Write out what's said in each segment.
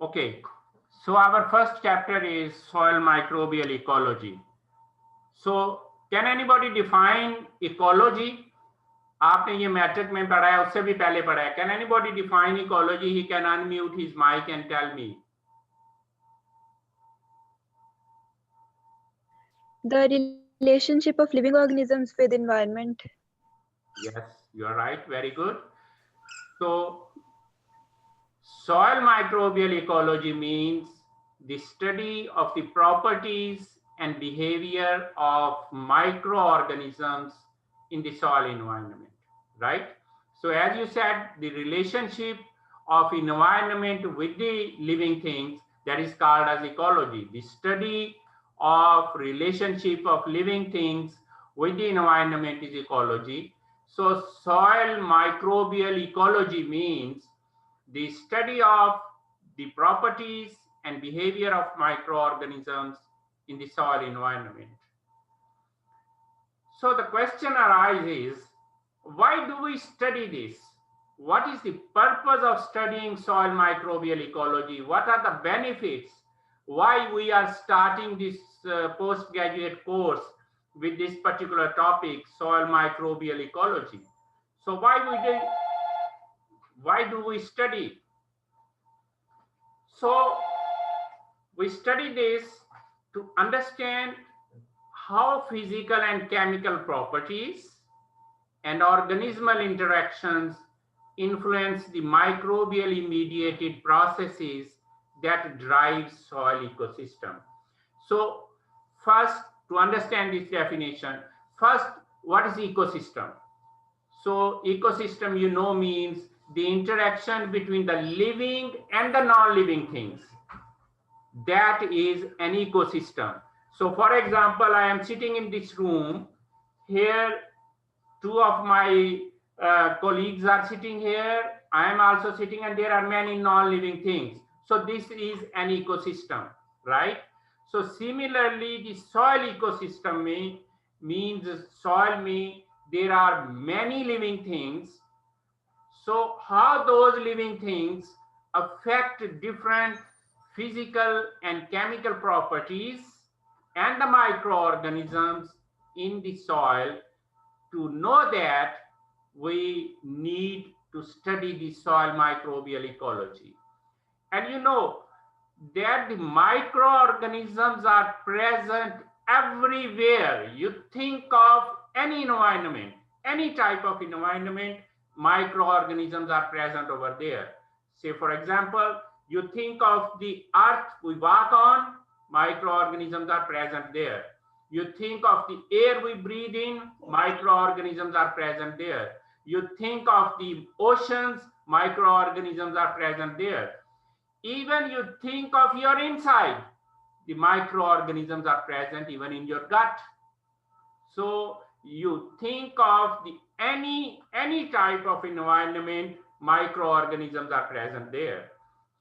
Okay, so our first chapter is soil microbial ecology. So, can anybody define ecology? आपने ये matric में पढ़ा है, उससे भी पहले पढ़ा है. Can anybody define ecology? He can unmute his mic and tell me. The relationship of living organisms with environment. Yes, you are right. Very good. So, soil microbial ecology means the study of the properties and behavior of microorganisms in the soil environment, right? So as you said, the relationship of environment with the living things, that is called as ecology. The study of relationship of living things with the environment is ecology. So soil microbial ecology means the study of the properties and behavior of microorganisms in the soil environment. So the question arises, why do we study this? What is the purpose of studying soil microbial ecology? What are the benefits? Why we are starting this postgraduate course with this particular topic, soil microbial ecology? So why do we study? So we study this to understand how physical and chemical properties and organismal interactions influence the microbially mediated processes that drive soil ecosystem. So first, to understand this definition, first, what is ecosystem? So ecosystem, you know, means the interaction between the living and the non-living things. That is an ecosystem. So for example, I am sitting in this room. Here, two of my colleagues are sitting here. I am also sitting, and there are many non-living things. So this is an ecosystem, right? So similarly, the soil ecosystem means soil means there are many living things. So how those living things affect different physical and chemical properties and the microorganisms in the soil. To know that, we need to study the soil microbial ecology. And you know that the microorganisms are present everywhere. You think of any environment, any type of environment, microorganisms are present over there. Say, for example, you think of the earth we walk on, microorganisms are present there. You think of the air we breathe in, microorganisms are present there. You think of the oceans, microorganisms are present there. Even you think of your inside, the microorganisms are present even in your gut. So you think of the any type of environment, microorganisms are present there.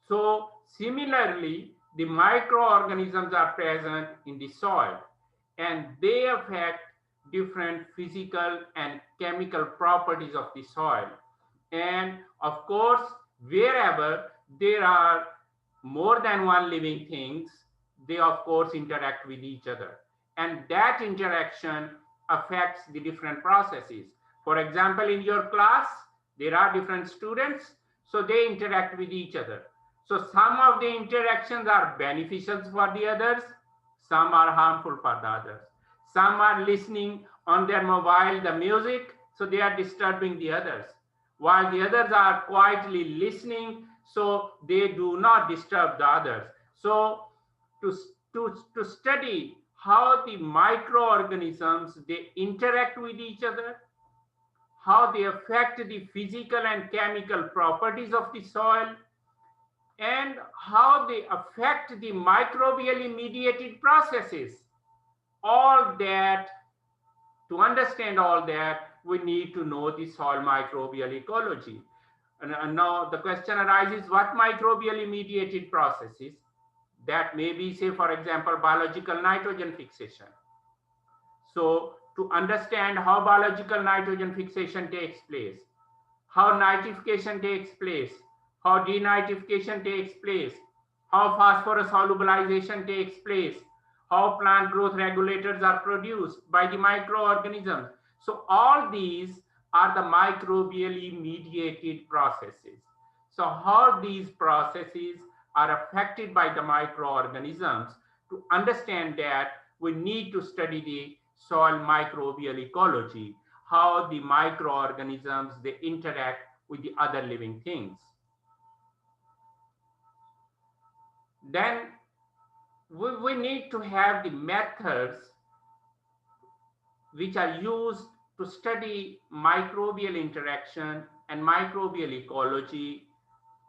So similarly, the microorganisms are present in the soil, and they affect different physical and chemical properties of the soil. And of course, wherever there are more than one living things, they of course interact with each other. And that interaction affects the different processes. For example, in your class, there are different students, so they interact with each other. So some of the interactions are beneficial for the others, some are harmful for the others. Some are listening on their mobile the music, so they are disturbing the others, while the others are quietly listening, so they do not disturb the others. So to, to study how the microorganisms they interact with each other, how they affect the physical and chemical properties of the soil, and how they affect the microbially mediated processes. All that, to understand all that, we need to know the soil microbial ecology. And now the question arises, what microbially mediated processes? That may be, say, for example, biological nitrogen fixation. So to understand how biological nitrogen fixation takes place, how nitrification takes place, how denitrification takes place, how phosphorus solubilization takes place, how plant growth regulators are produced by the microorganisms. So all these are the microbially mediated processes. So how these processes are affected by the microorganisms, to understand that we need to study the soil microbial ecology, how the microorganisms, they interact with the other living things. Then we need to have the methods which are used to study microbial interaction and microbial ecology,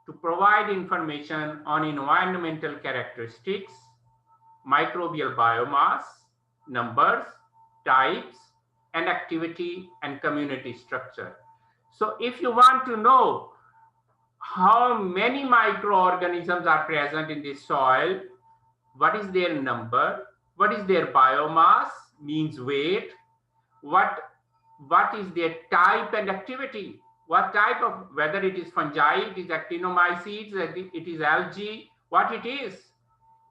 to provide information on environmental characteristics, microbial biomass, numbers, types, and activity and community structure. So if you want to know how many microorganisms are present in the soil, what is their number, what is their biomass, means weight, what is their type and activity, what type of, whether it is fungi, it is actinomycetes, it is algae, what it is,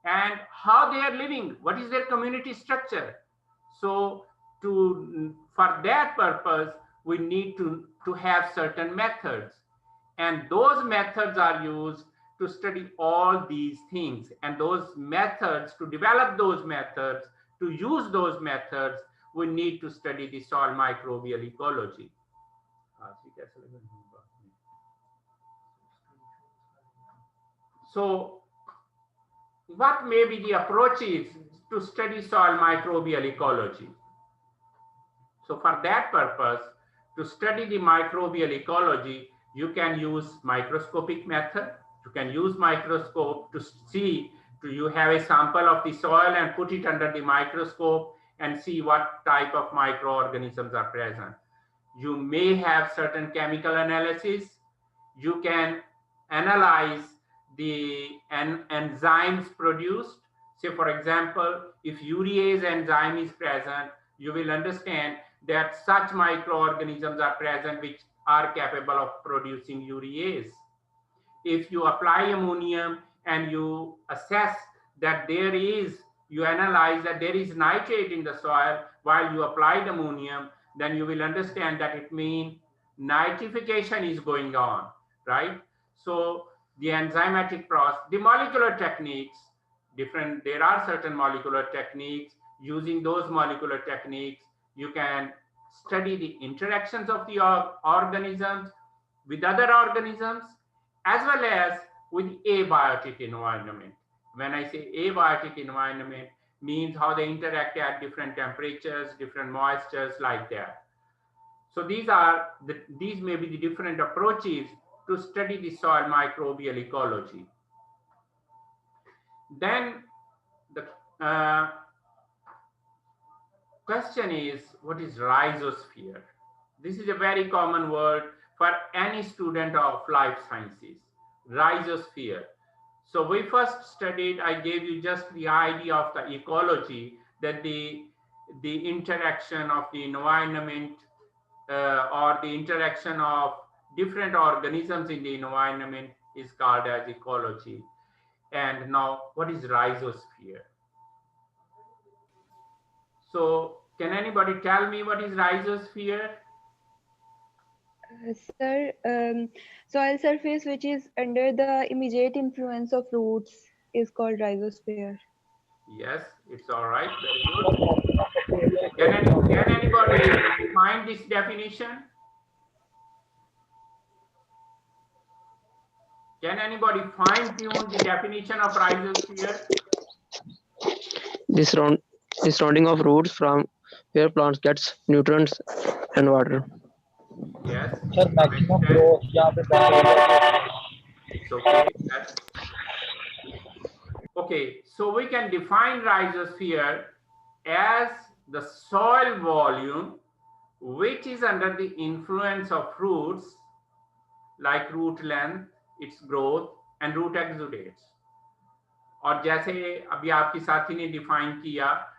and how they are living, what is their community structure. So for that purpose, we need to have certain methods, and those methods are used to study all these things. And those methods, to develop those methods, to use those methods, we need to study the soil microbial ecology. So what may be the approaches to study soil microbial ecology? So for that purpose, to study the microbial ecology, you can use microscopic method. You can use microscope to see, you have a sample of the soil and put it under the microscope and see what type of microorganisms are present. You may have certain chemical analysis. You can analyze the enzymes produced. Say, for example, if urease enzyme is present, you will understand that such microorganisms are present which are capable of producing urease. If you apply ammonium and you assess that you analyze that there is nitrate in the soil while you applied ammonium, then you will understand that it means nitrification is going on, right? So the enzymatic process, the molecular techniques, there are certain molecular techniques. Using those molecular techniques, you can study the interactions of the organisms with other organisms, as well as with abiotic environment. When I say abiotic environment, means how they interact at different temperatures, different moistures, like that. So these may be the different approaches to study the soil microbial ecology. Then the question is, what is rhizosphere? This is a very common word for any student of life sciences, rhizosphere. So we first studied, I gave you just the idea of the ecology, that the interaction of the environment or the interaction of different organisms in the environment is called as ecology. And now, what is rhizosphere? So can anybody tell me what is rhizosphere? Sir, soil surface which is under the immediate influence of roots is called rhizosphere. Yes, it's all right. Very good. Can anybody find this definition? Can anybody fine-tune the definition of rhizosphere? The surrounding of roots from where plants gets nutrients and water. Yes. Sir, maximum growth. It's okay. Yes. Okay, so we can define rhizosphere as the soil volume which is under the influence of roots, like root length, its growth, and root exudates. और जैसे अभी आपके साथी ने define किया,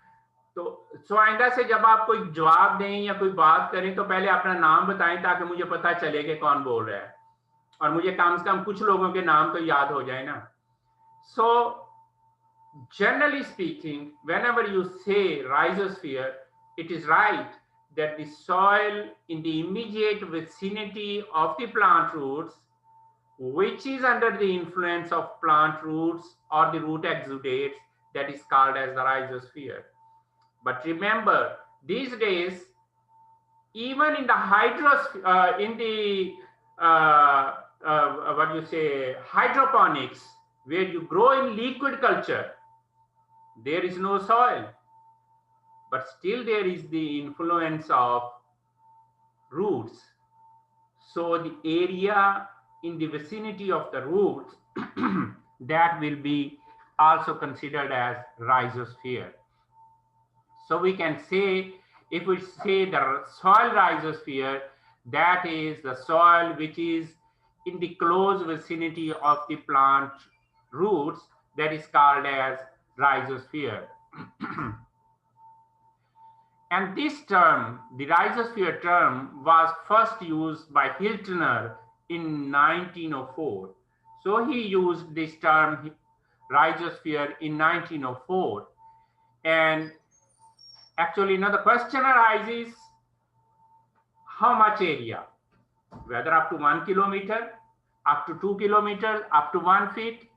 तो आइंदा से जब आप कोई जवाब दें या कोई बात करें तो पहले अपना नाम बताएं, ताकि मुझे पता चले कि कौन बोल रहा है, और मुझे कम से कम कुछ लोगों के नाम तो याद हो जाए ना. So generally speaking, whenever you say rhizosphere, it is right that the soil in the immediate vicinity of the plant roots, which is under the influence of plant roots or the root exudates, that is called as the rhizosphere. But remember, these days, even in the hydroponics, where you grow in liquid culture, there is no soil, but still there is the influence of roots. So the area in the vicinity of the roots that will be also considered as rhizosphere. So we can say, if we say the soil rhizosphere, that is the soil which is in the close vicinity of the plant roots, that is called as rhizosphere. And this term, the rhizosphere term, was first used by Hiltner in 1904. So he used this term rhizosphere in 1904. And actually, now the question arises, how much area? Whether up to 1 kilometer, up to 2 kilometers, up to 1 feet.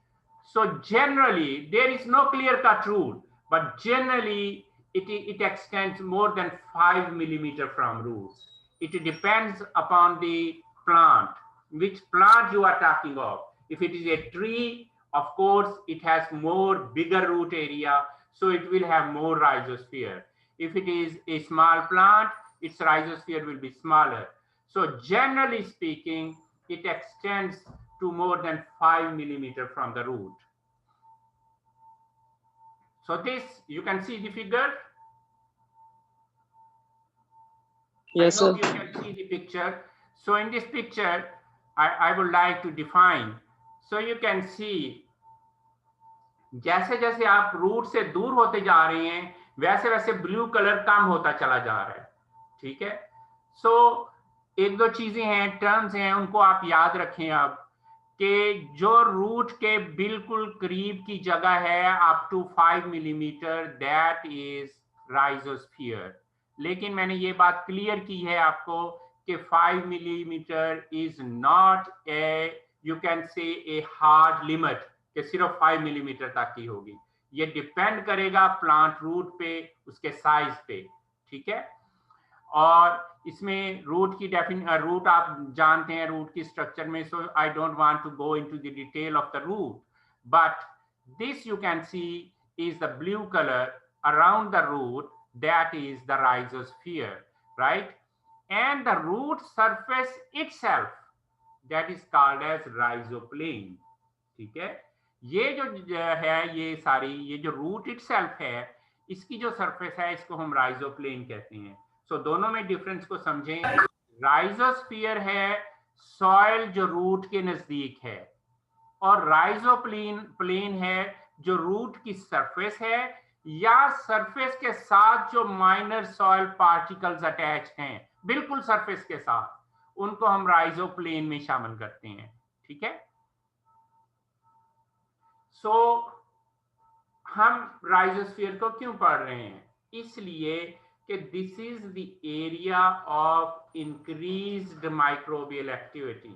So generally, there is no clear-cut rule, but generally it extends more than 5 millimeter from roots. It depends upon the plant, which plant you are talking of. If it is a tree, of course, it has more bigger root area, so it will have more rhizosphere. If it is a small plant, its rhizosphere will be smaller. So generally speaking, it extends to more than 5 millimeter from the root. So this, you can see the figure. Yes, I hope sir. you can see the picture. So in this picture, I would like to define. So you can see, जैसे जैसे आप root से दूर होते जा रहे हैं, वैसे वैसे ब्लू कलर कम होता चला जा रहा है. ठीक है. सो एक दो चीजें हैं, टर्म्स हैं, उनको आप याद रखें अब, कि जो रूट के बिल्कुल करीब की जगह है up to 5 millimetre, that is rhizosphere. लेकिन मैंने ये बात क्लियर की है आपको कि 5 millimetre is not a, you can say a hard limit कि सिर्फ 5 मिलीमीटर तक ही होगी. ये डिपेंड करेगा प्लांट रूट पे, उसके साइज पे. ठीक है. और इसमें रूट की रूट आप जानते हैं, रूट की स्ट्रक्चर में. So I don't want to go into the detail of the root, but this you can see is the blue colour around the root, that is the rhizosphere, right? And the root surface itself, that is called as rhizoplane. ठीक है. ये जो है, ये सारी, ये जो root itself है, इसकी जो सरफेस है, इसको हम राइजोप्लेन कहते हैं. सो दोनों में डिफरेंस को समझें. राइजोस्फीयर है सॉइल जो रूट के नजदीक है, और राइजोप्लेन है जो रूट की सरफेस है, या सरफेस के साथ जो माइनर सॉइल पार्टिकल्स अटैच हैं, बिल्कुल सरफेस के साथ, उनको हम राइजोप्लेन में शामिल करते हैं. ठीक है. सो हम राइजोस्फीयर को क्यों पढ़ रहे हैं? इसलिए कि this is the area of increased microbial activity.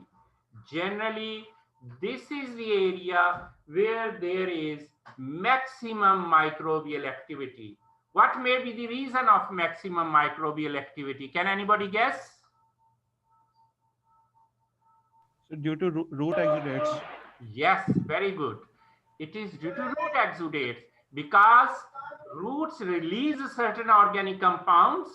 Generally this is the area where there is maximum microbial activity. What may be the reason of maximum microbial activity? Can anybody guess? So due to root exudates. Yes, very good. It is due to root exudates, because roots release certain organic compounds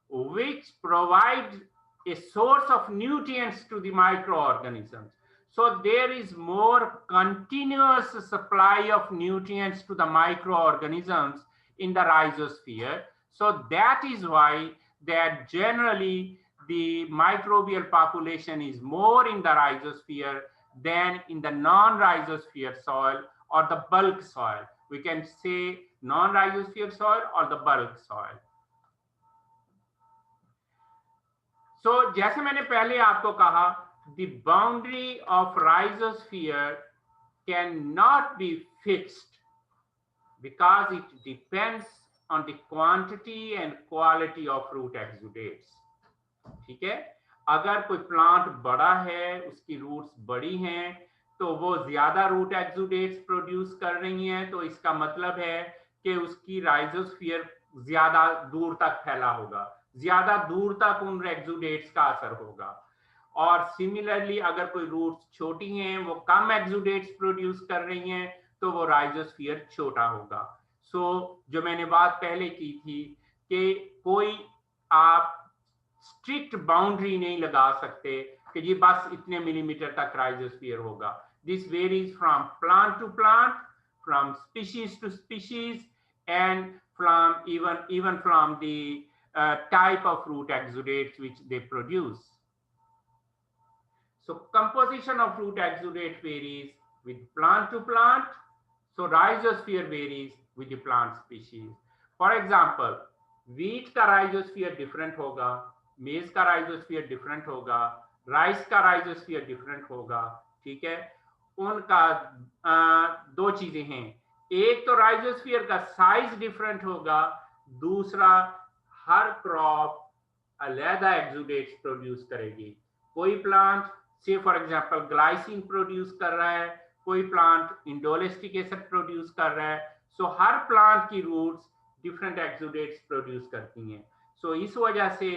which provide a source of nutrients to the microorganisms. So there is more continuous supply of nutrients to the microorganisms in the rhizosphere. So that is why that generally the microbial population is more in the rhizosphere than in the non-rhizosphere soil or the bulk soil. We can say non-rhizosphere soil or the bulk soil. So जैसे मैंने पहले आपको कहा, the boundary of rhizosphere cannot be fixed because it depends on the quantity and quality of root exudates. ठीक है, अगर कोई plant बड़ा है, उसकी रूट्स बड़ी हैं, तो वो ज्यादा रूट एक्सुडेट्स प्रोड्यूस कर रही हैं, तो इसका मतलब है कि उसकी राइजोस्फीयर ज्यादा दूर तक फैला होगा, ज्यादा दूर तक उन एक्सुडेट्स का असर होगा। और सिमिलरली अगर कोई रूट्स छोटी हैं, वो कम एक्सुडेट्स प्रोड्यूस कर रही हैं, तो वो राइजोस्फीयर छोटा होगा। सो जो मैंने बात पहले की थी कि कोई आप स्ट्रिक्ट बाउंड्री नहीं लगा सकते कि जी बस इतने मिलीमीटर तक राइजोस्फीयर होगा। This varies from plant to plant, from species to species, and from even from the type of root exudates which they produce. So composition of root exudate varies with plant to plant. So rhizosphere varies with the plant species. For example, wheat का rhizosphere different होगा, maize का rhizosphere different होगा, rice का rhizosphere different होगा, ठीक है। उनका दो चीजें हैं, एक तो राइजोस्फीयर का साइज डिफरेंट होगा, दूसरा हर क्रॉप अलग एक्सुडेट्स प्रोड्यूस करेगी। कोई प्लांट से फॉर एग्जांपल ग्लाइसिन प्रोड्यूस कर रहा है, कोई प्लांट इंडोलेस्टिक एसिड प्रोड्यूस कर रहा है। सो हर प्लांट की रूट्स डिफरेंट एक्सुडेट्स प्रोड्यूस करती हैं। सो इस वजह से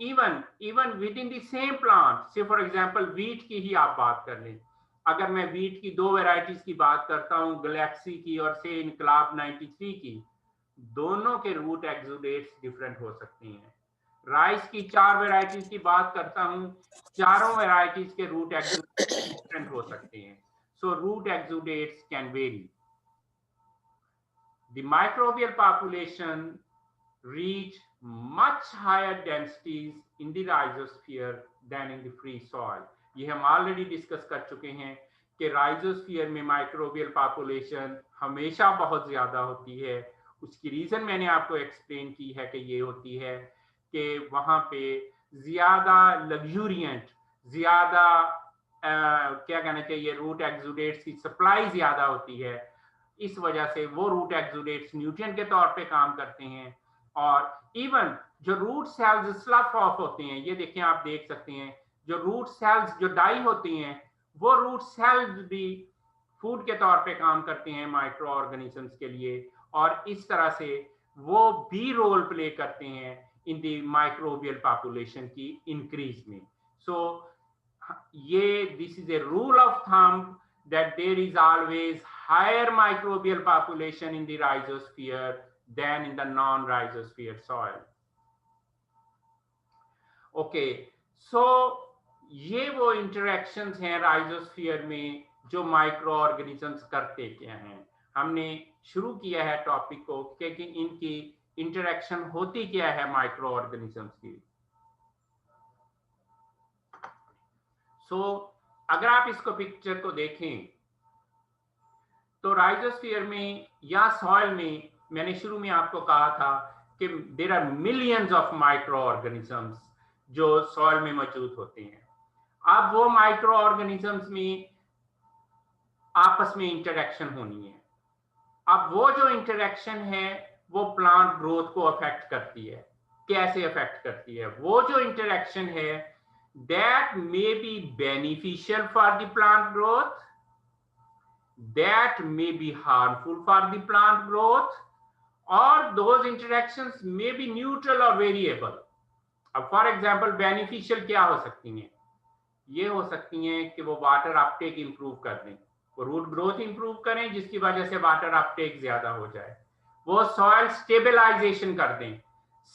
even with in the same plant, से फॉर एग्जांपल व्हीट की ही आप बात कर लें, अगर मैं व्हीट की दो वेराइटीज की बात करता हूं, गैलेक्सी की और से इनकलाब 93 की, दोनों के रूट एक्सुडेट्स डिफरेंट हो सकते हैं। राइस की 4 वेराइटीज की बात करता हूं, चारों वेराइटीज के रूट एक्सुडेट्स डिफरेंट हो सकते हैं। So root exudates can vary. The microbial population reach much higher densities in the rhizosphere than in the free soil. ये हम ऑलरेडी डिस्कस कर चुके हैं कि राइजोस्फीयर में माइक्रोबियल पॉपुलेशन हमेशा बहुत ज्यादा होती है। उसकी रीजन मैंने आपको एक्सप्लेन की है कि ये होती है कि वहां पे ज्यादा लग्जूरियंट, ज्यादा क्या कहना चाहिए, रूट एक्सुडेट्स की सप्लाई ज्यादा होती है। इस वजह से वो रूट एक्सुडेट्स न्यूट्रिएंट के तौर पे काम करते हैं। और इवन जो रूट सेल्स स्लफ ऑफ होते हैं, ये देखें, आप देख सकते हैं, जो रूट सेल्स जो डाई होती हैं, वो रूट सेल्स भी फूड के तौर पे काम करते हैं माइक्रो ऑर्गेनिजम्स के लिए, और इस तरह से वो भी रोल प्ले करते हैं इन द माइक्रोबियल पॉपुलेशन की इंक्रीज में। सो ये this is a rule of thumb that there is always higher microbial population in the rhizosphere than in the non-rhizosphere soil. Okay, so ये वो इंटरेक्शंस हैं rhizosphere में जो माइक्रो ऑर्गेनिजम्स करते क्या हैं। हमने शुरू किया है टॉपिक को कि इनकी इंटरेक्शन होती क्या है माइक्रो ऑर्गेनिजम्स की। सो अगर आप इसको पिक्चर को देखें तो राइजोस्फीयर में या सॉइल में, मैंने शुरू में आपको कहा था कि there are millions of micro organisms जो सॉइल में मौजूद होते हैं। अब वो माइक्रो ऑर्गेनिजम्स में आपस में इंटरेक्शन होनी है। अब वो जो इंटरेक्शन है वो प्लांट ग्रोथ को अफेक्ट करती है। कैसे अफेक्ट करती है? वो जो इंटरेक्शन है that may be beneficial for the plant growth, that may be harmful for the plant growth, or those interactions may be neutral or variable. अब फॉर एग्जाम्पल बेनिफिशियल क्या हो सकती हैं? ये हो सकती हैं कि वो वाटर अपटेक इंप्रूव कर दें, वो रूट ग्रोथ इंप्रूव करें जिसकी वजह से वाटर अपटेक ज्यादा हो जाए, वो सॉइल स्टेबलाइजेशन कर दें।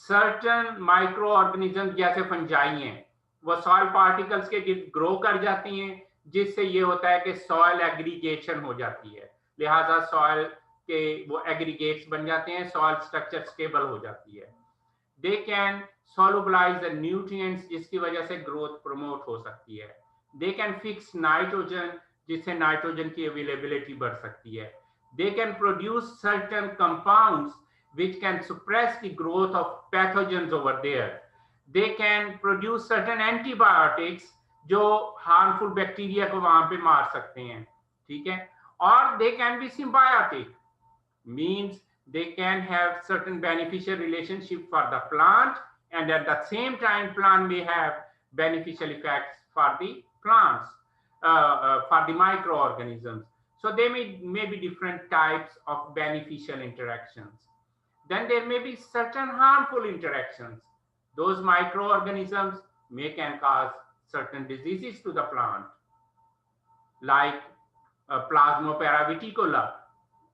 सर्टन माइक्रो ऑर्गेनिज्म जैसे फंजाई हैं, वो सॉइल पार्टिकल्स के ग्रो कर जाती हैं, जिससे ये होता है कि सॉइल एग्रीगेशन हो जाती है, लिहाजा सॉइल के वो एग्रीगेट्स बन जाते हैं, सॉइल स्ट्रक्चर स्टेबल हो जाती है। They can solubilize the nutrients जिसकी वजह से ग्रोथ प्रमोट हो सकती है। दे कैन फिक्स नाइट्रोजन जिससे नाइट्रोजन की अवेलेबिलिटी बढ़ सकती है। They can produce certain compounds which can suppress the growth of pathogens over there. They can produce certain antibiotics जो harmful bacteria को वहां पे मार सकते हैं। ठीक है, और they can be symbiotic, means they can have certain beneficial relationship for the plant, and at the same time plant may have beneficial effects for the plants, for the microorganisms. So there may be different types of beneficial interactions. Then there may be certain harmful interactions. Those microorganisms can cause certain diseases to the plant, like Plasmopara viticola.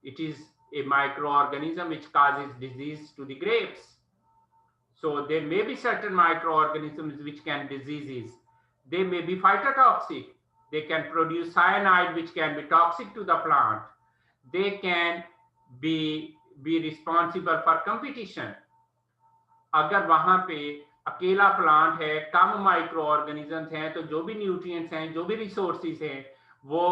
It is a microorganism which causes disease to the grapes. So there may be certain microorganisms which can diseases. They may be phytotoxic. They can produce cyanide which can be toxic to the plant. They can be responsible for competition. अगर वहां पे अकेला plant है, कम micro organisms हैं, तो जो भी nutrients हैं, जो भी रिसोर्सेज हैं, वो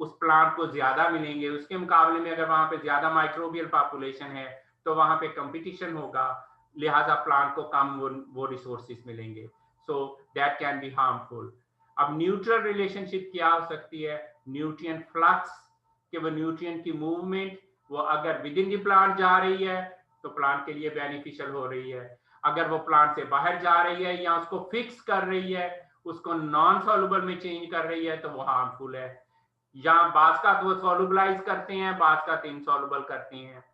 उस प्लांट को ज्यादा मिलेंगे। उसके मुकाबले में अगर वहां पे ज्यादा माइक्रोबियल पॉपुलेशन है तो वहां पे कंपटीशन होगा, लिहाजा प्लांट को कम वो रिसोर्सेज मिलेंगे। So that can be harmful. अब न्यूट्रल रिलेशनशिप क्या हो सकती है? न्यूट्रिएंट फ्लक्स, कि वो न्यूट्रिएंट की मूवमेंट वो अगर विद इन द प्लांट जा रही है तो प्लांट के लिए बेनिफिशियल हो रही है, अगर वो प्लांट से बाहर जा रही है या उसको फिक्स कर रही है, उसको नॉन सॉल्युबल में चेंज कर रही है, तो वो हार्मफुल है। या बाज का वो सॉल्युबलाइज करते हैं, बाज का इनसॉल्युबल करते हैं।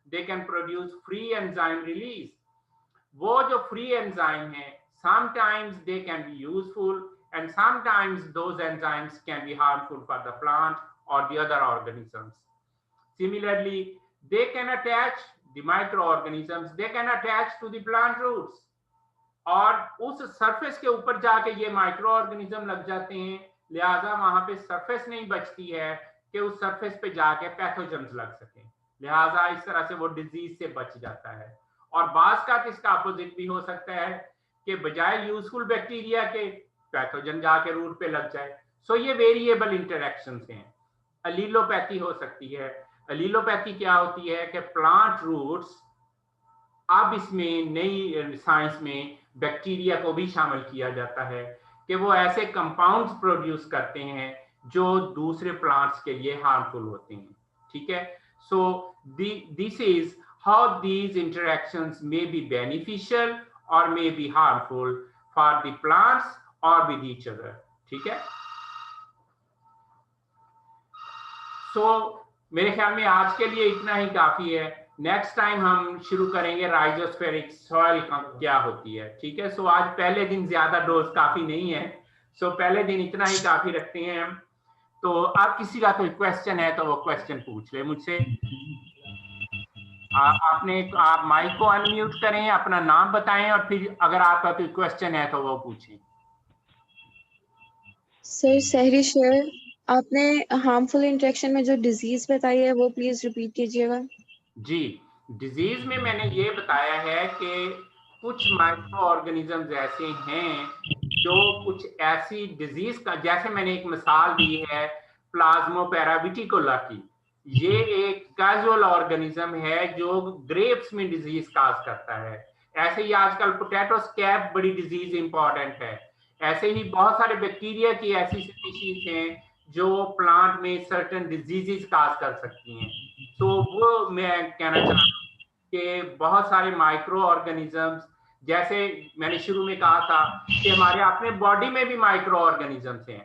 They can produce free enzyme release. वो जो फ्री एंजाइम है, sometimes they can be useful and sometimes those enzymes can be harmful for the plant or the other organisms. Similarly, they can attach, the microorganisms, they can attach to the plant roots, और उस surface के ऊपर जाके ये micro organism लग जाते हैं, लिहाजा वहां पे सरफेस नहीं बचती है कि उस सरफेस पे जाके पैथोजेंस लग सके, लिहाजा इस तरह से वो डिजीज से बच जाता है। और बाज का इसका अपोजिट भी हो सकता है कि बजाय यूजफुल बैक्टीरिया के पैथोजन जाके रूट पे लग जाए। सो ये वेरिएबल इंटरैक्शंस हैं। अलीलोपैथी हो सकती है। अलीलोपैथी क्या होती है कि प्लांट रूट्स, अब इसमें नई साइंस में बैक्टीरिया को भी शामिल किया जाता है कि वो ऐसे कंपाउंड्स प्रोड्यूस करते हैं जो दूसरे प्लांट्स के लिए हार्मफुल होते हैं। ठीक है, so this is how these interactions may be beneficial और may be harmful for the plants और विद ईच अदर। ठीक है, सो मेरे ख्याल में आज के लिए इतना ही काफी है। नेक्स्ट टाइम हम शुरू करेंगे राइजोस्फेरिक सॉइल क्या होती है। ठीक है, सो आज पहले दिन ज्यादा डोज काफी नहीं है, सो पहले दिन इतना ही काफी रखते हैं हम। तो आप किसी का कोई क्वेश्चन है तो वो क्वेश्चन पूछ ले मुझसे। आप माइक को अनम्यूट करें, अपना नाम बताएं और फिर अगर आपका कोई क्वेश्चन है तो वो पूछें। सर सहरी सर, आपने हार्मफुल इंटरेक्शन में जो डिजीज बताई है वो प्लीज रिपीट कीजिएगा। जी, डिजीज में मैंने ये बताया है कि कुछ माइक्रो ऑर्गेनिजम्स ऐसे हैं जो कुछ ऐसी डिजीज का, जैसे मैंने एक मिसाल दी है प्लाज्मोपेरा विटिकोला की, ये एक कैजुअल ऑर्गेनिज्म है जो ग्रेप्स में डिजीज काज करता है। ऐसे ही आजकल पोटैटो स्कैब बड़ी डिजीज इंपॉर्टेंट है। ऐसे ही बहुत सारे बैक्टीरिया की ऐसी स्पीशीज हैं जो प्लांट में सर्टेन डिजीजेस काज कर सकती हैं। तो वो मैं कहना चाहता हूँ कि बहुत सारे माइक्रो ऑर्गेनिजम्स, जैसे मैंने शुरू में कहा था कि हमारे अपने बॉडी में भी माइक्रो ऑर्गेनिजम्स हैं।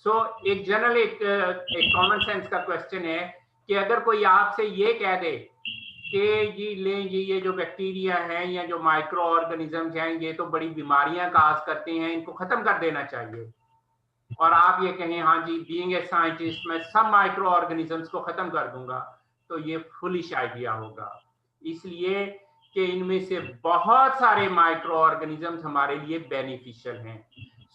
सो एक जनरल एक कॉमन सेंस का क्वेश्चन है कि अगर कोई आपसे ये कह दे कि जी लें जी ये जो बैक्टीरिया हैं या जो माइक्रो ऑर्गेनिजम्स हैं ये तो बड़ी बीमारियां काज करते हैं, इनको खत्म कर देना चाहिए, और आप ये कहें हाँ जी बीइंग ए साइंटिस्ट मैं सब माइक्रो ऑर्गेनिजम्स को खत्म कर दूंगा, तो ये फुलिश आइडिया होगा। इसलिए कि इनमें से बहुत सारे माइक्रो ऑर्गेनिजम्स हमारे लिए बेनिफिशियल हैं।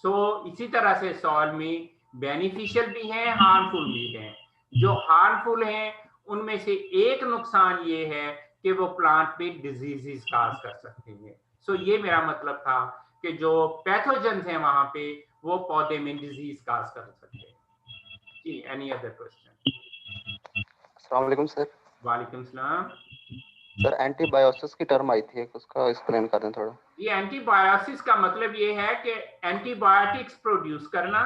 सो इसी तरह से सॉइल में बेनिफिशियल भी हैं, हार्मफुल भी हैं। जो हार्मफुल हैं उनमें से एक नुकसान ये है कि वो प्लांट पे डिजीजेस काज कर सकते हैं। सो ये मेरा मतलब था कि जो पैथोजेंस हैं वहां पे वो पौधे में डिजीज काज कर सकते हैं। जी, एनी अदर क्वेश्चन? अस्सलाम वालेकुम सर। वालेकुम सलाम। सर एंटीबायोसिस की टर्म आई थी, उसका एक्सप्लेन कर दें थोड़ा। ये एंटीबायोसिस का मतलब ये है कि एंटीबायोटिक्स प्रोड्यूस करना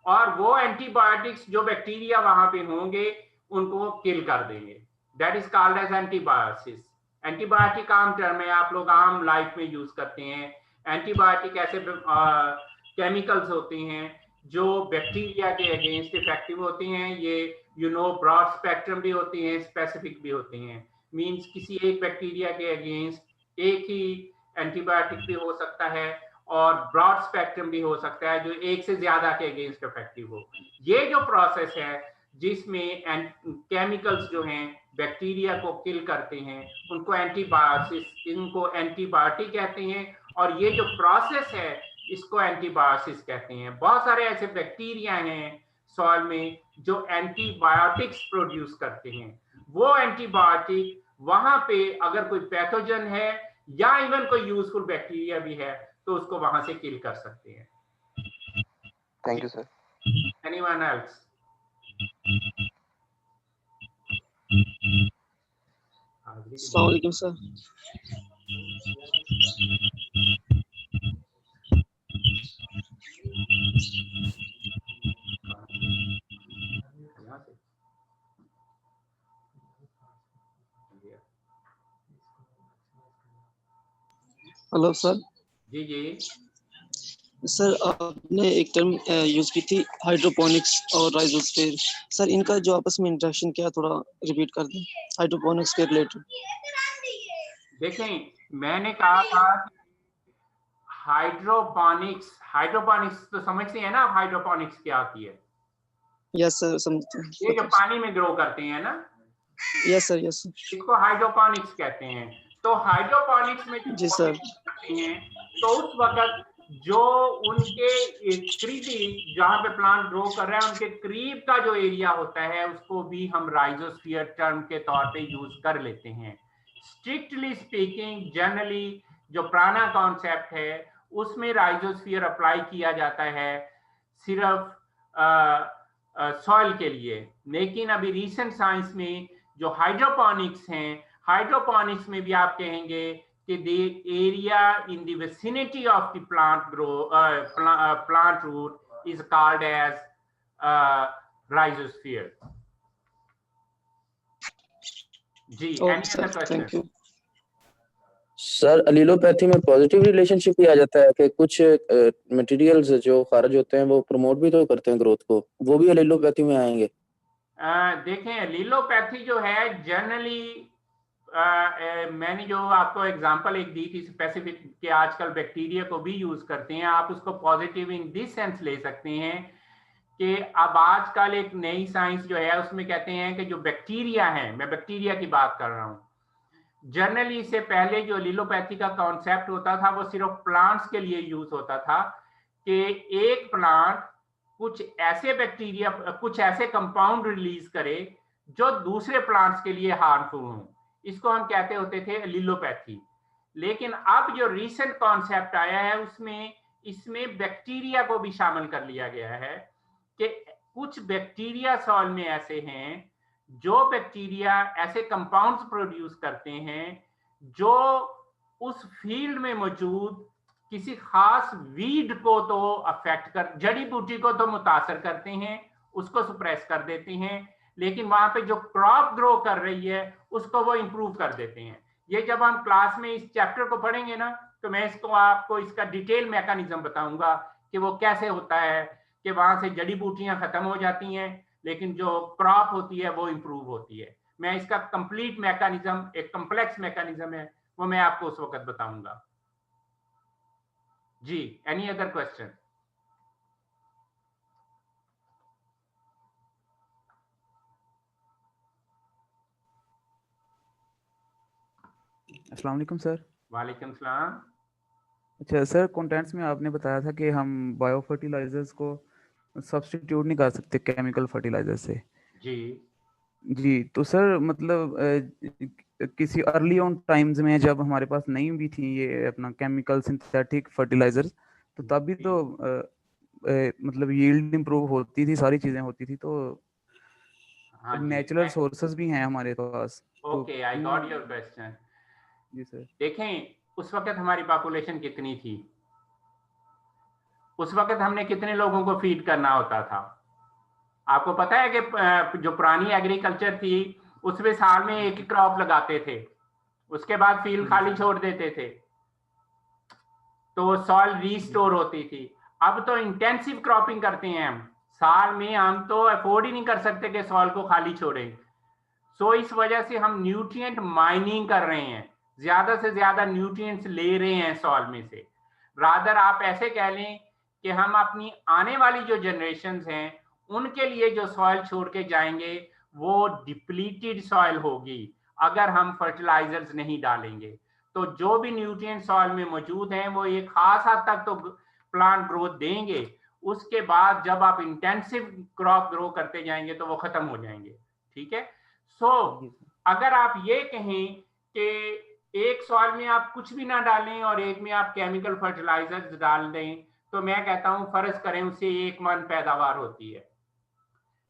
और वो एंटीबायोटिक्स जो बैक्टीरिया वहां पे होंगे उनको किल कर देंगे। That is called as antibiosis. Antibiotic आम टर्म है, आप लोग आम लाइफ में यूज करते हैं। एंटीबायोटिक ऐसे केमिकल्स होते हैं जो बैक्टीरिया के अगेंस्ट इफेक्टिव होते हैं। ये ब्रॉड स्पेक्ट्रम भी होते हैं, स्पेसिफिक भी होते हैं। मींस किसी एक बैक्टीरिया के अगेंस्ट एक ही एंटीबायोटिक भी हो सकता है और ब्रॉड स्पेक्ट्रम भी हो सकता है जो एक से ज्यादा के अगेंस्ट इफेक्टिव हो। ये जो प्रोसेस है जिसमें केमिकल्स जो हैं बैक्टीरिया को किल करते हैं उनको एंटीबायोसिस, इनको एंटीबायोटिक कहते हैं। और ये जो प्रोसेस है इसको एंटीबायोसिस कहते हैं। बहुत सारे ऐसे बैक्टीरिया हैं सॉइल में जो एंटीबायोटिक्स प्रोड्यूस करते हैं। वो एंटीबायोटिक वहां पे अगर कोई पैथोजन है या इवन कोई यूजफुल बैक्टीरिया भी है तो उसको वहां से किल कर सकते हैं। Thank you sir. Anyone else? अस्सलाम वालेकुम सर। Hello sir. जी जी सर आपने एक टर्म यूज की थी हाइड्रोपोनिक्स और राइजोस्फीयर। सर इनका जो आपस में इंटरेक्शन क्या, थोड़ा रिपीट कर दें हाइड्रोपोनिक्स के रिलेटेड। देखें, मैंने कहा था हाइड्रोपोनिक्स, हाइड्रोपोनिक्स तो समझते हैं ना आप हाइड्रोपोनिक्स क्या आती है? यस सर, समझते हैं। ये जो पानी में ग्रो करते हैं ना, यस सर, यस सर। इसको हाइड्रोपोनिक्स कहते हैं। तो हाइड्रोपोनिक्स में जी सर। करते हैं तो उस वक्त जो उनके करीबी, जहां पे प्लांट ग्रो कर रहा है उनके करीब का जो एरिया होता है उसको भी हम राइजोस्फीयर टर्म के तौर पे यूज कर लेते हैं। स्ट्रिक्टली स्पीकिंग, जनरली जो पुराना कॉन्सेप्ट है उसमें राइजोस्फीयर अप्लाई किया जाता है सिर्फ सॉइल के लिए। लेकिन अभी रिसेंट साइंस में जो हाइड्रोपोनिक्स हैं, हाइड्रोपोनिक्स में भी आप कहेंगे कि the area in the vicinity of the plant root is called as rhizosphere. जी, any other question? Thank you sir. Allelopathy में पॉजिटिव रिलेशनशिप भी आ जाता है कि कुछ मटेरियल्स जो खारिज होते हैं वो प्रमोट भी तो करते हैं ग्रोथ को, वो भी एलिलोपैथी में आएंगे? देखें, एलिलोपैथी जो है जनरली मैंने जो आपको एग्जांपल एक दी थी स्पेसिफिक कि आजकल बैक्टीरिया को भी यूज करते हैं, आप उसको पॉजिटिव इन दिस सेंस ले सकते हैं कि अब आजकल एक नई साइंस जो है उसमें कहते हैं कि जो बैक्टीरिया है, मैं बैक्टीरिया की बात कर रहा हूँ, जनरली इससे पहले जो एलिलोपैथी का कॉन्सेप्ट होता था वो सिर्फ प्लांट्स के लिए यूज होता था कि एक प्लांट कुछ ऐसे बैक्टीरिया, कुछ ऐसे कंपाउंड रिलीज करे जो दूसरे प्लांट्स के लिए हार्मफुल हों, इसको हम कहते होते थे एलिलोपैथी। लेकिन अब जो रीसेंट कॉन्सेप्ट आया है उसमें इसमें बैक्टीरिया को भी शामिल कर लिया गया है कि कुछ बैक्टीरिया सॉइल में ऐसे हैं जो बैक्टीरिया ऐसे कंपाउंड्स प्रोड्यूस करते हैं जो उस फील्ड में मौजूद किसी खास वीड को तो अफेक्ट कर, जड़ी बूटी को तो मुतासर करते हैं, उसको सुप्रेस कर देते हैं, लेकिन वहां पे जो क्रॉप ग्रो कर रही है उसको वो इंप्रूव कर देते हैं। ये जब हम क्लास में इस चैप्टर को पढ़ेंगे ना तो मैं इसको आपको इसका डिटेल मैकेनिज्म बताऊंगा कि वो कैसे होता है कि वहां से जड़ी बूटियां खत्म हो जाती हैं लेकिन जो क्रॉप होती है वो इंप्रूव होती है। मैं इसका कंप्लीट मैकेनिज्म, एक कॉम्प्लेक्स मैकेनिज्म है, वो मैं आपको उस वक्त बताऊंगा। जी, एनी अदर क्वेश्चन? अस्सलाम वालेकुम सर। वालेकुम सलाम। अच्छा सर, कंटेंट्स में आपने बताया था कि हम बायो फर्टिलाइजर्स को सब्स्टिट्यूट नहीं कर सकते केमिकल फर्टिलाइजर से। जी जी, तो सर मतलब किसी अर्ली ऑन टाइम्स में जब हमारे पास नहीं भी थी ये अपना केमिकल सिंथेटिक फर्टिलाइजर्स, तो तब भी तो मतलब यील्ड इंप्रूव होती थी, सारी चीजें होती थी, तो नेचुरल सोर्सेज भी हैं हमारे पास। Okay, I got your question. जी सर। देखें, उस वक्त हमारी पॉपुलेशन कितनी थी? उस वक्त हमने कितने लोगों को फीड करना होता था? आपको पता है कि जो पुरानी एग्रीकल्चर थी उसमें साल में एक ही क्रॉप लगाते थे, उसके बाद फील्ड खाली छोड़ देते थे, तो सॉइल रीस्टोर होती थी। अब तो इंटेंसिव क्रॉपिंग करते हैं हम, साल में हम तो अफोर्ड ही नहीं कर सकते कि सॉइल को खाली छोड़ें। सो इस वजह से हम न्यूट्रिएंट माइनिंग कर रहे हैं, ज्यादा से ज्यादा न्यूट्रिएंट्स ले रहे हैं सॉइल में से। रादर आप ऐसे कह लें कि हम अपनी आने वाली जो जनरेशन्स हैं उनके लिए जो सॉइल छोड़ के जाएंगे वो डिप्लीटेड सॉइल होगी अगर हम फर्टिलाइजर्स नहीं डालेंगे। तो जो भी न्यूट्रिएंट सॉइल में मौजूद हैं वो एक खास हद तक तो प्लांट ग्रोथ देंगे, उसके बाद जब आप इंटेंसिव क्रॉप ग्रो करते जाएंगे तो वो खत्म हो जाएंगे। ठीक है। सो अगर आप ये कहें कि एक सॉइल में आप कुछ भी ना डालें और एक में आप केमिकल फर्टिलाइजर्स डाल दें, तो मैं कहता हूं फर्ज करें उससे 1 मन पैदावार होती है,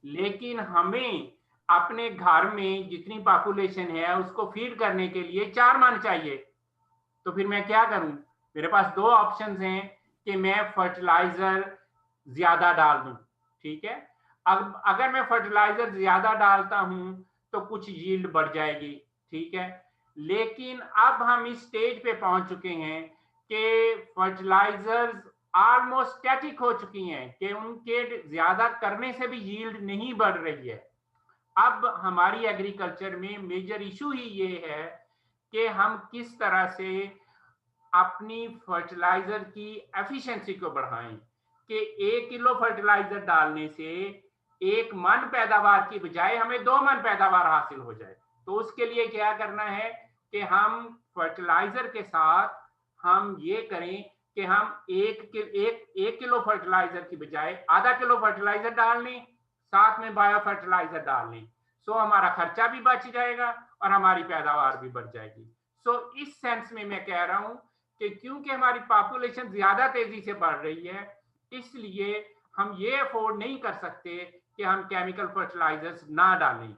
लेकिन हमें अपने घर में जितनी पॉपुलेशन है उसको फीड करने के लिए 4 मन चाहिए। तो फिर मैं क्या करूं? मेरे पास 2 ऑप्शंस हैं कि मैं फर्टिलाइजर ज्यादा डाल दूं। ठीक है। अब अगर मैं फर्टिलाइजर ज्यादा डालता हूं तो कुछ यील्ड बढ़ जाएगी। ठीक है। लेकिन अब हम इस स्टेज पे पहुंच चुके हैं कि फर्टिलाइजर्स ऑलमोस्ट स्टैटिक हो चुकी हैं कि उनके ज्यादा करने से भी यील्ड नहीं बढ़ रही है। अब हमारी एग्रीकल्चर में मेजर इशू ही ये है कि हम किस तरह से अपनी फर्टिलाइजर की एफिशिएंसी को बढ़ाएं कि 1 किलो फर्टिलाइजर डालने से 1 मन पैदावार की बजाय हमें 2 मन पैदावार हासिल हो जाए। तो उसके लिए क्या करना है कि हम फर्टिलाइजर के साथ हम ये करें कि हम 1 किलो फर्टिलाइजर की बजाय आधा किलो फर्टिलाइजर डाल लें, साथ में बायो फर्टिलाइजर डाल लें। सो हमारा खर्चा भी बच जाएगा और हमारी पैदावार भी बढ़ जाएगी। सो इस सेंस में मैं कह रहा हूं कि क्योंकि हमारी पॉपुलेशन ज्यादा तेजी से बढ़ रही है, इसलिए हम ये अफोर्ड नहीं कर सकते कि हम केमिकल फर्टिलाइजर्स ना डालें।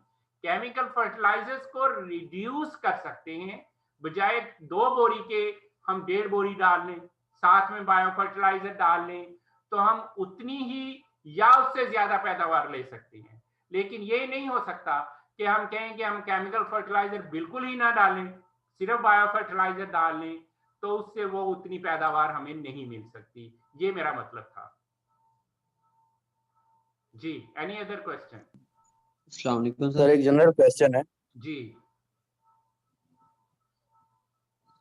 केमिकल फर्टिलाइजर्स को रिड्यूस कर सकते हैं, बजाय 2 बोरी के हम 1.5 बोरी डाल लें, साथ में बायो फर्टिलाइजर डाल लें, तो हम उतनी ही या उससे ज्यादा पैदावार ले सकते हैं। लेकिन ये नहीं हो सकता कि हम कहें कि हम केमिकल फर्टिलाइजर बिल्कुल ही ना डालें, सिर्फ बायो फर्टिलाइजर डाल लें, तो उससे वो उतनी पैदावार हमें नहीं मिल सकती। ये मेरा मतलब था जी। Any other question? अस्सलाम वालेकुम सर एक जनरल क्वेश्चन है। जी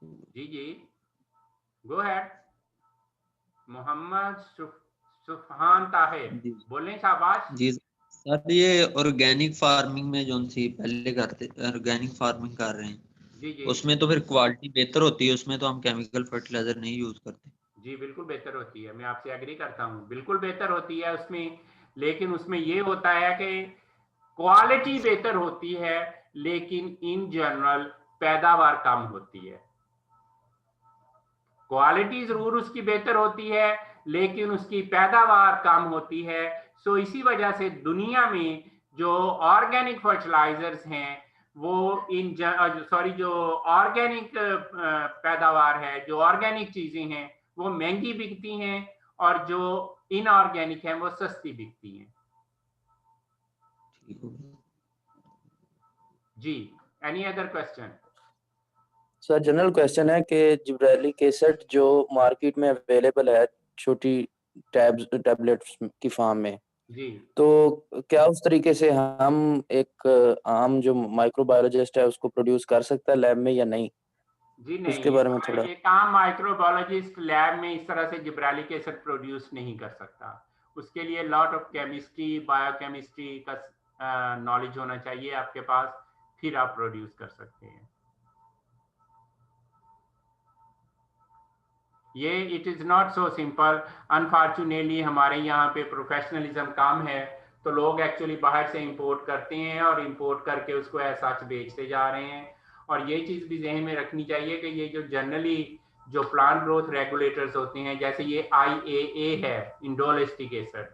जी जी, गो अहेड। मोहम्मद सुफहान ताहिर, जी बोलें शाबाश। जी सर, ये ऑर्गेनिक फार्मिंग में जो थी पहले करते, ऑर्गेनिक फार्मिंग कर रहे हैं, जी जी उसमें तो फिर क्वालिटी बेहतर होती है, उसमें तो हम केमिकल फर्टिलाइजर नहीं यूज करते। जी बिल्कुल बेहतर होती है, मैं आपसे एग्री करता हूँ, बिल्कुल बेहतर होती है उसमें। लेकिन उसमें ये होता है कि क्वालिटी बेहतर होती है, लेकिन इन जनरल पैदावार कम होती है। क्वालिटी जरूर उसकी बेहतर होती है, लेकिन उसकी पैदावार कम होती है। सो इसी वजह से दुनिया में जो ऑर्गेनिक फर्टिलाइजर्स हैं वो जो ऑर्गेनिक पैदावार है, जो ऑर्गेनिक चीजें हैं वो महंगी बिकती हैं और जो इनऑर्गेनिक है वो सस्ती बिकती हैं। ठीक हो गया। जी, any other question? Sir general question है कि जिब्रेलिक एसिड जो मार्केट में अवेलेबल है छोटी टैबलेट्स की फॉर्म में, जी तो क्या उस तरीके से हम एक आम जो माइक्रोबायोलॉजिस्ट है उसको प्रोड्यूस कर सकता है लैब में या नहीं? जी नहीं, उसके बारे में थोड़ा। एक आम माइक्रोबायोलॉजिस्ट लैब में इस तरह से जिब्रेलिक एसिड प्रोड्यूस नहीं कर सकता। उसके लिए लॉट ऑफ केमिस्ट्री, बायोकेमिस्ट्री का नॉलेज होना चाहिए आपके पास, फिर आप प्रोड्यूस कर सकते हैं। ये it is not so simple. Unfortunately हमारे यहाँ पे प्रोफेशनलिज्म कम है, तो लोग एक्चुअली बाहर से इंपोर्ट करते हैं और इंपोर्ट करके उसको ऐसा बेचते जा रहे हैं। और ये चीज़ भी जहन में रखनी चाहिए कि ये जो जनरली जो प्लांट ग्रोथ रेगुलेटर्स होते हैं, जैसे ये IAA है, इंडोल एसिटिक एसिड,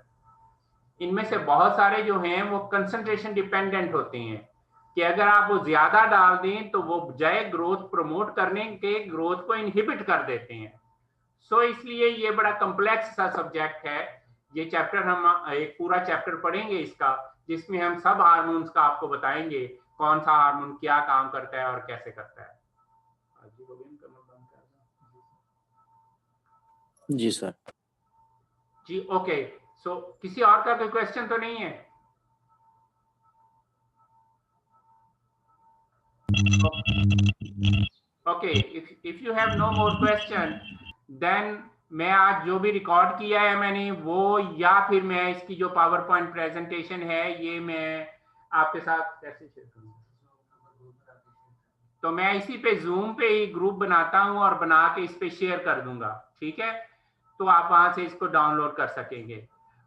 इनमें से बहुत सारे जो हैं वो कंसंट्रेशन डिपेंडेंट होते हैं कि अगर आप वो ज्यादा डाल दें तो वो बजाय ग्रोथ प्रमोट करने के ग्रोथ को इनहिबिट कर देते हैं। सो इसलिए ये बड़ा कॉम्प्लेक्स सा सब्जेक्ट है। ये चैप्टर हम एक पूरा चैप्टर पढ़ेंगे इसका, जिसमें हम सब हार्मोन्स का आपको बताएंगे कौन सा हार्मोन क्या काम करता है और कैसे करता है। जी सर। जी ओके। सो किसी और का कोई क्वेश्चन तो नहीं है? Okay, if you have no more question then मैं आज जो भी रिकॉर्ड किया है मैंने वो, या फिर मैं इसकी जो पावर पॉइंट प्रेजेंटेशन है ये मैं आपके साथ कैसे शेयर करूँ? तो मैं इसी पे जूम पे ही ग्रुप बनाता हूँ और बना के इस पे शेयर कर दूंगा, ठीक है? तो आप वहां से इसको डाउनलोड कर सकेंगे।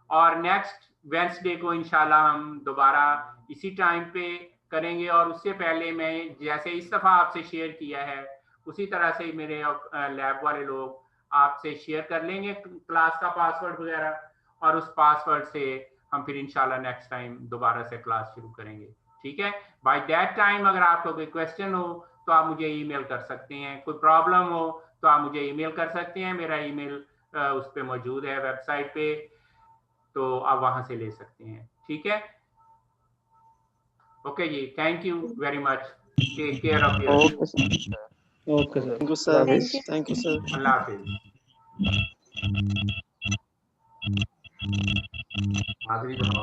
और नेक्स्ट वेडनेसडे को इंशाल्लाह हम दोबारा इसी टाइम पे करेंगे। और उससे पहले मैं जैसे इस दफा आपसे शेयर किया है उसी तरह से मेरे लैब वाले लोग आपसे शेयर कर लेंगे क्लास का पासवर्ड वगैरह, और उस पासवर्ड से हम फिर इंशाल्लाह नेक्स्ट टाइम दोबारा से क्लास शुरू करेंगे, ठीक है? बाय दैट टाइम अगर आपको कोई क्वेश्चन हो तो आप मुझे ईमेल कर सकते हैं, कोई प्रॉब्लम हो तो आप मुझे ईमेल कर सकते हैं। मेरा ईमेल उस पे मौजूद है वेबसाइट पे, तो आप वहां से ले सकते हैं, ठीक है? ओके जी, thank you very much, take care of your. Okay sir, thank you sir, Thank you. Thank you sir. अल्लाह हाफिज। आखिरी दफा